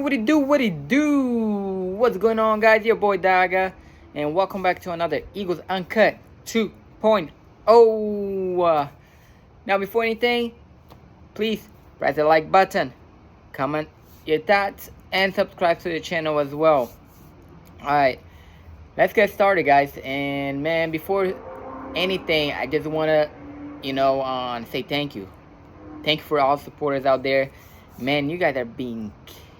What it do? What's going on, guys? Your boy Daga, and welcome back to another Eagles Uncut 2.0. Now, before anything, please press the like button, comment your thoughts, and subscribe to the channel as well. Alright, let's get started, guys. And man, before anything, I just want to, say thank you. Thank you for all supporters out there. Man, you guys are being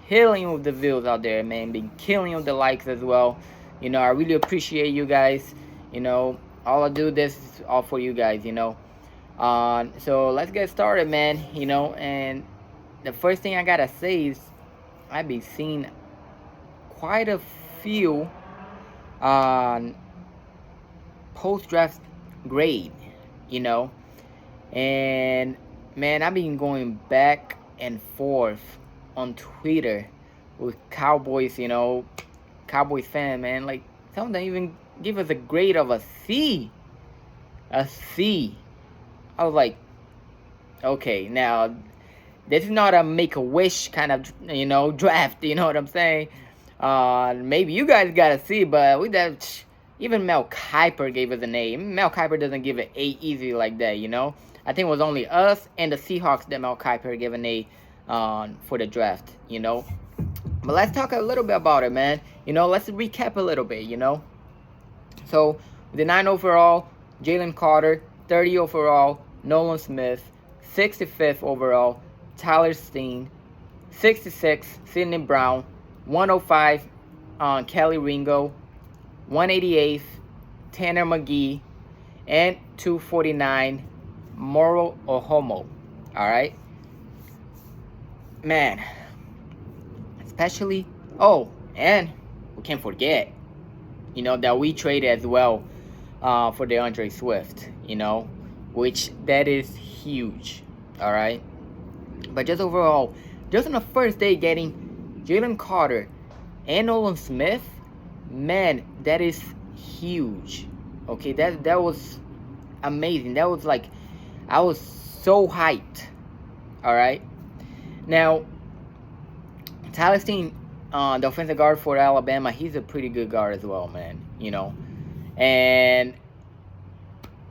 killing with the views out there, man. Been killing with the likes as well. I really appreciate you guys. All I do this is all for you guys, So let's get started, man. And the first thing I gotta say is I've been seeing quite a few post-draft grade, and man, I've been going back and forth on Twitter with Cowboys, Cowboys fan, man. Like, some of them even give us a grade of a C. A C. I was like, okay, now, this is not a make-a-wish kind of, draft, you know what I'm saying? Maybe you guys got a C, but with that, even Mel Kiper gave us an A. Mel Kiper doesn't give an A easy like that, I think it was only us and the Seahawks that Mel Kiper gave an A for the draft, But let's talk a little bit about it, man. Let's recap a little bit, So, the 9 overall, Jalen Carter. 30 overall, Nolan Smith. 65th overall, Tyler Steen. 66, Sidney Brown. 105, Kelly Ringo. 188th, Tanner McGee. And 249, Moro Ohomo. Alright? Man. Especially... Oh, and we can't forget, that we traded as well for DeAndre Swift, which that is huge. Alright? But just overall, just on the first day getting Jalen Carter and Nolan Smith, man, that is huge. Okay, that was amazing. That was like, I was so hyped. Alright? Now, Tyler Steen, the offensive guard for Alabama, he's a pretty good guard as well, man. And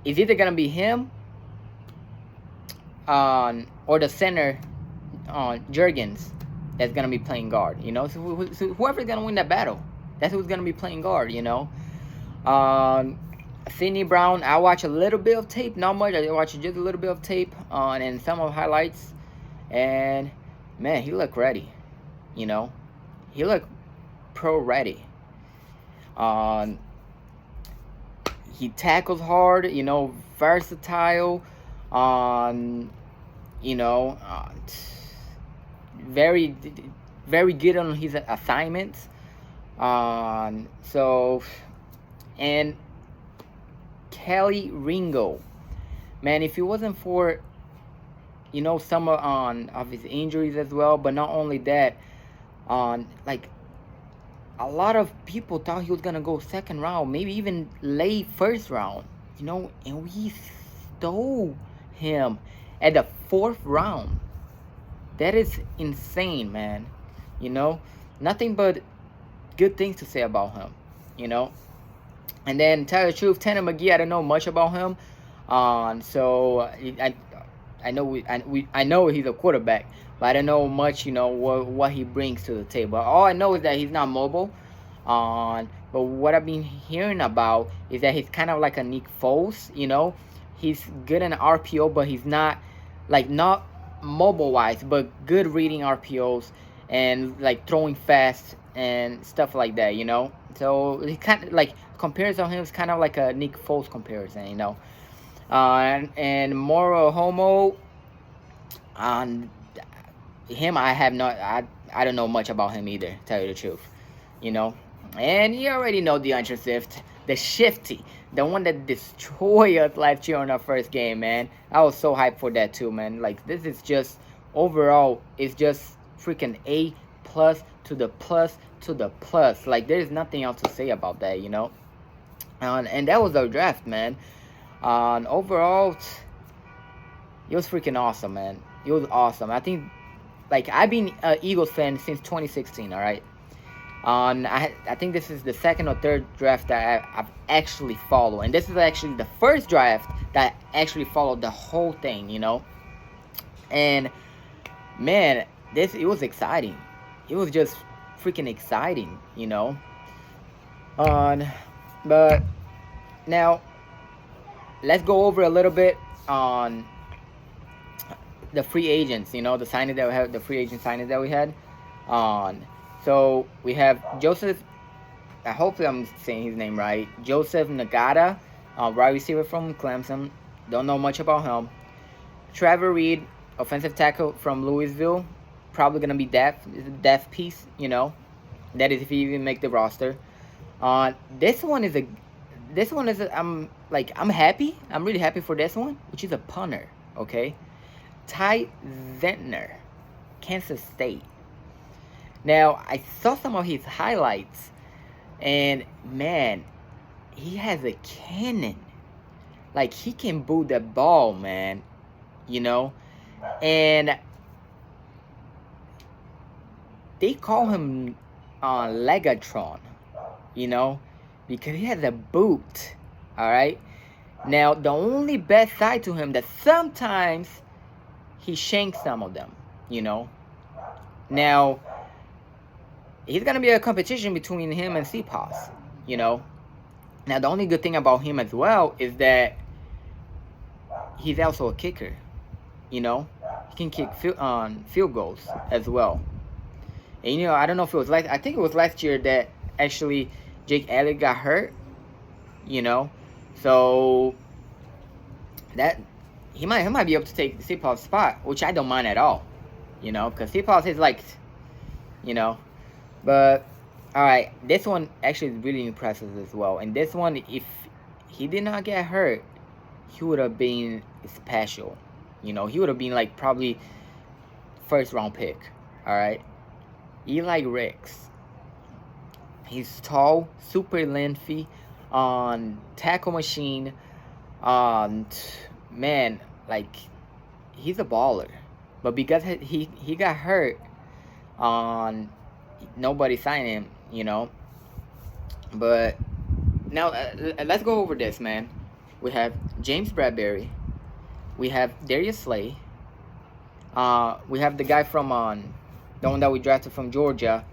it's either going to be him or the center, Jurgens, that's going to be playing guard, So whoever's going to win that battle, that's who's going to be playing guard, Sidney Brown, I watch a little bit of tape, not much. I watch just a little bit of tape and some of highlights. And, man, he looked ready, He looked pro ready. He tackles hard, versatile. Very, very good on his assignments. And Kelly Ringo, man, if it wasn't for, some of his injuries as well, but not only that, like, a lot of people thought he was gonna go second round, maybe even late first round, and we stole him at the 4th round. That is insane, man. Nothing but good things to say about him, And then, tell you the truth, Tanner McGee, I don't know much about him. So I know he's a quarterback, but I don't know much, what he brings to the table. All I know is that he's not mobile. But what I've been hearing about is that he's kind of like a Nick Foles, He's good in RPO, but he's not mobile-wise, but good reading RPOs and, like, throwing fast and stuff like that, So, he kind of, like, comparison of him is kind of like a Nick Foles comparison, And Moro Homo, him, I don't know much about him either, tell you the truth, And you already know DeAndre Swift, the shifty, the one that destroyed us last year on our first game, man. I was so hyped for that too, man. Like, this is just, overall, it's just freaking A plus to the plus to the plus. Like, there's nothing else to say about that, And that was our draft, man. Overall, it was freaking awesome, man. It was awesome. I think like I've been an Eagles fan since 2016. All right. I think this is the second or third draft that I've actually followed, and this is actually the first draft that I actually followed the whole thing, you know. And man, it was exciting. It was just freaking exciting, you know. On, but now let's go over a little bit on the free agents. You know, the signing that we had, the free agent signing that we had. On, so we have Joseph. Hopefully I'm saying his name right. Joseph Nagata, wide receiver from Clemson. Don't know much about him. Trevor Reed, offensive tackle from Louisville. Probably gonna be depth piece, you know. That is if he even make the roster. This one is I'm happy. I'm really happy for this one, which is a punter. Okay, Ty Zentner, Kansas State. Now I saw some of his highlights. And man, he has a cannon. Like he can boot the ball, man. You know? And they call him Legatron, you know, because he has a boot. Alright? Now the only bad side to him that sometimes he shanks some of them, you know. Now he's gonna be a competition between him and CPOS, you know. Now the only good thing about him as well is that he's also a kicker, you know. He can kick field goals as well. And you know, I don't know if it was I think it was last year that actually Jake Elliott got hurt, you know. So that he might be able to take CPOS spot, which I don't mind at all, you know, because CPOS is like, you know. But alright, this one actually is really impressive as well. And this one, if he did not get hurt, he would have been special. You know, he would have been like probably first round pick. Alright. Eli Ricks. He's tall, super lengthy, tackle machine. Man, like he's a baller. But because he got hurt, nobody signed him, you know. But now let's go over this, man. We have James Bradbury. We have Darius Slay. We have the guy from the one that we drafted from Georgia.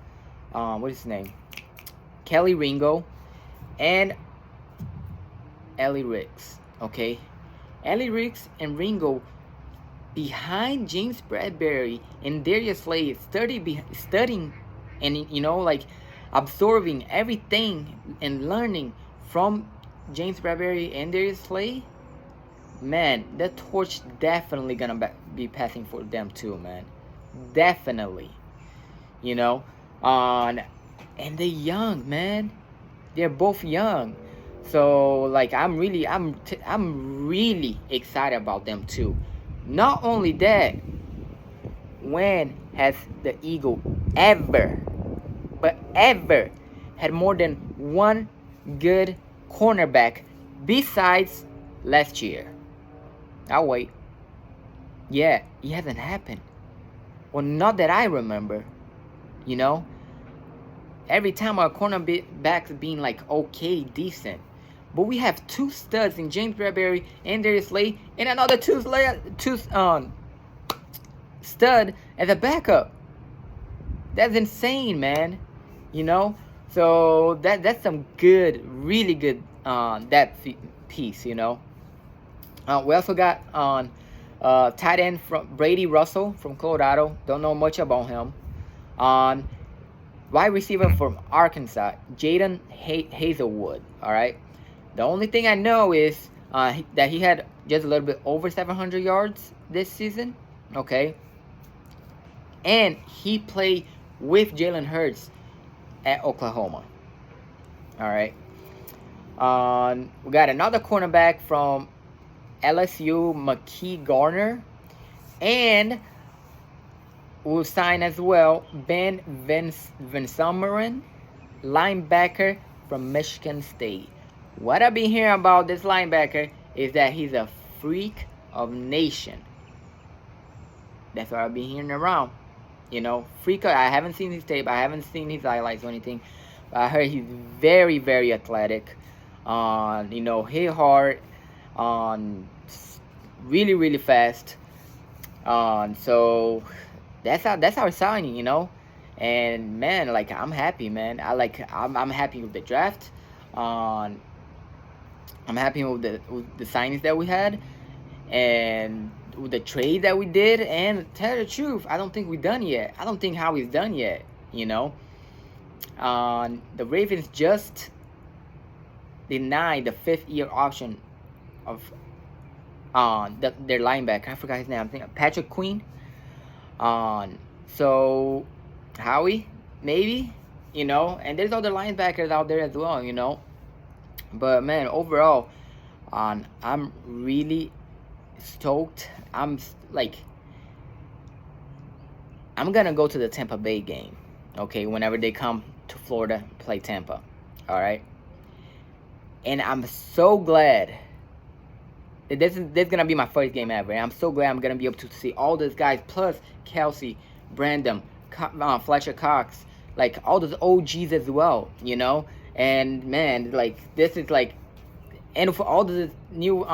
What is his name? Kelly Ringo and Ellie Ricks. Okay, Ellie Ricks and Ringo behind James Bradbury and Darius Slay studying and, you know, like absorbing everything and learning from James Bradbury and Darius Slay. Man, the torch definitely gonna be passing for them too, man. Definitely, you know. And they're young, man. They're both young, so like I'm really excited about them too. Not only that, when has the Eagle ever had more than one good cornerback besides last year? I'll wait. Yeah, it hasn't happened. Well, not that I remember. You know, every time our cornerbacks being like okay, decent, but we have two studs in James Bradbury and Darius Slay, and another two stud as a backup. That's insane, man. You know, so that's some good, really good that piece. You know, we also got on tight end from Brady Russell from Colorado. Don't know much about him. On wide receiver from Arkansas, Jaden Hazelwood. All right. The only thing I know is that he had just a little bit over 700 yards this season. Okay. And he played with Jalen Hurts at Oklahoma. All right. We got another cornerback from LSU, McKee Garner. And we'll sign as well Ben Vinsummeren, linebacker from Michigan State. What I've been hearing about this linebacker is that he's a freak of nation. That's what I've been hearing around. You know, freak. I haven't seen his tape. I haven't seen his highlights or anything. But I heard he's very, very athletic. You know, hit hard. Really, really fast. So that's our signing. You know, and man, like I'm happy, man. I'm happy with the draft. Um, I'm happy with the signings that we had, and with the trade that we did. And tell the truth, I don't think we're done yet. I don't think Howie's done yet. You know, the Ravens just denied the 5th-year option of their linebacker. I forgot his name. I'm thinking Patrick Queen. So Howie, maybe, you know, and there's other linebackers out there as well, you know. But man, overall, I'm really stoked. I'm gonna go to the Tampa Bay game, okay, whenever they come to Florida play Tampa. All right. And I'm so glad that this is gonna be my first game ever. And I'm so glad I'm gonna be able to see all those guys, plus Kelsey, Brandon, Fletcher Cox, like all those OGs as well, you know. And man, like this is like, and for all the new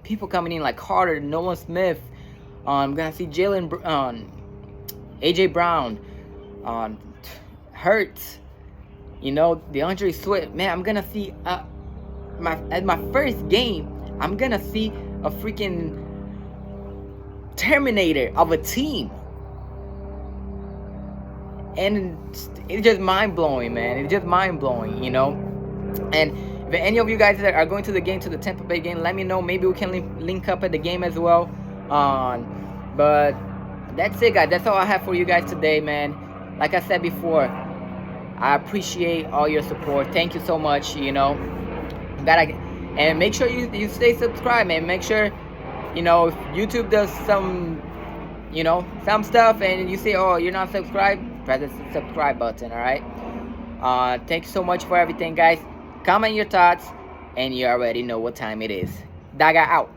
people coming in like Carter, Nolan Smith, I'm gonna see Jalen, AJ Brown, Hurts, you know, DeAndre Swift. Man, I'm gonna see my first game, I'm gonna see a freaking Terminator of a team. And it's just mind-blowing, man. It's just mind-blowing, you know. And if any of you guys that are going to the game, to the Tampa Bay game, let me know. Maybe we can link up at the game as well. But that's it, guys. That's all I have for you guys today, man. Like I said before, I appreciate all your support. Thank you so much, you know. And make sure you stay subscribed, man. Make sure, you know, if YouTube does some, you know, some stuff and you say, oh, you're not subscribed, press the subscribe button. All right. Thank you so much for everything, guys. Comment your thoughts, and you already know what time it is. Daga out.